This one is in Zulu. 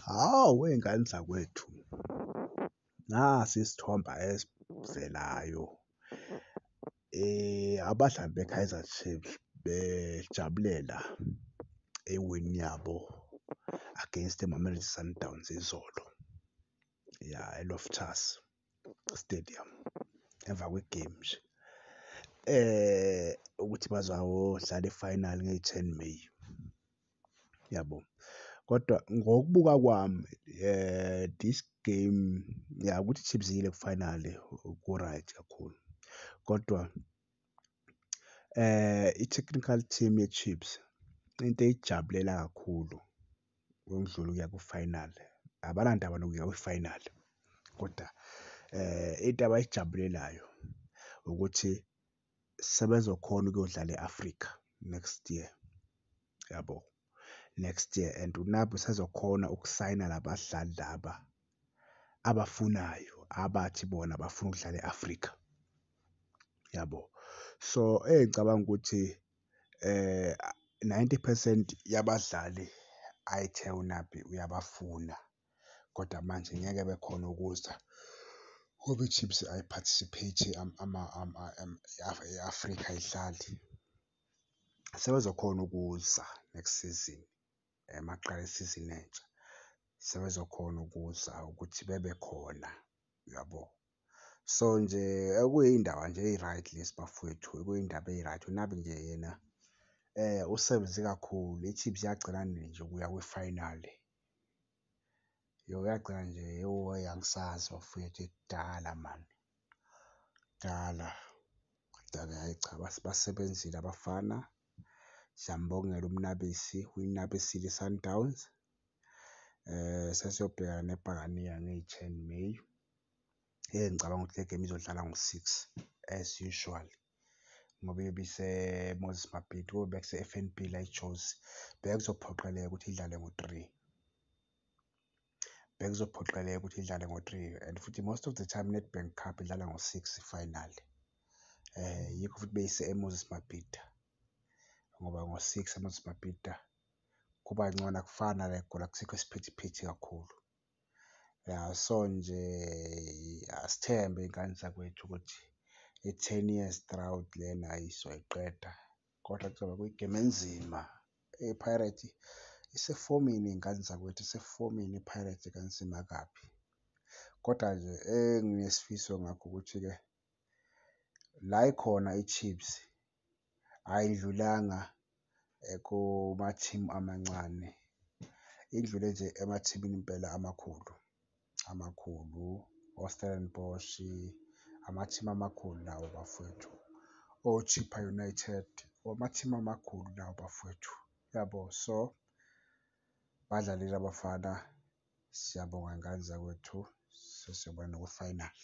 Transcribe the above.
Hawu wey'ngane zakwethu, nasi isithombe esivelayo abadlali be-Kaizer Chiefs bejabulela iwini yabo against iMamelodi Sundowns izolo, ya eLoftus Stadium emva kwegemu nje ukuthi bazawodlala i-final ngeyi-10 May, yabo. Kodwa ngokubuka kwami this game ya ukuthi i-Chiefs iyile ku-final ku-right kakhulu, kodwa i-technical team ye-Chiefs into eyijabulela kakhulu ukudlula ukuya ku-final, abanandaba nokuya kwi-final, kodwa into abayijabulelayo ukuthi sebezokhona ukuyodlala e-Africa next year, yabo, next year. And nabo sezokhona ukusayina labadlali laba abafunayo, abathi bona bafuna ukudlala e-Africa, yabo. So engicabanga ukuthi 90% yabadlali ayithe uNabi uyabafuna, kodwa manje ngeke bekhona ukuza ngoba i-Chiefs ayi-participate e-Africa ayidlali. Sebezokhona ukuza next season maqala isizini entsha, sebezokhona ukuza ukuthi bebe khona, uyabo. So nje kuyindaba nje eyi-right lezi bafowethu, kuyindaba eyi-right. uNabi nje yena usebenze kakhulu, i-Chiefs yagcina nje ukuya kwi-final, yagcina nje angisazi bafowethu kudala mani, kudala, kudala, hhayi cha basebenzile abafana. Siyambongela uMnabisi uyinabisile i-Sundowns. Sesiyobhekana neBhakaniya ngeyi-10 May. Ngicabanga ukuthi le game izodlala ngo-6 as usual ngoba iyobe ise-Moses Mabhida, kuyobe kuse-F_N_B la eJozi. Bekuzophoqeleka ukuthi idlale ngo-3, bekuzophoqeleka ukuthi idlale ngo-3 and futhi most of the time i-Nedbank Cup idlala ngo-6 i-final, yikho futhi beyise e-Moses Mabhida ngoba ngo-6 e-Moses Mabhida kuba ngcona, akufani nala eGoli, akusikho isiphithiphithi kakhulu. Ya so nje asithembe iy'ngane zakwethu ukuthi i-10 years drought lena sizoyiqeda, kodwa kuzoba kuyigemu enzima. I-Pirates isefomini iy'ngane zakwethu, isefomini i-Pirates kanzima kabi, kodwa nje enginesifiso ngakho ukuthi-ke la ikhona i-Chiefs ayidlulanga kuma-team amancane, idlule nje emathimini impela amakhulu, amakhulu, o-Stellenbosch, ama-team amakhulu lawo bafowethu, o-Chippa United, ama-team amakhulu lawo bafowethu, yabo. So badlalile abafana, siyabonga iy'ngane zakwethu, sesiyobona kwi-final.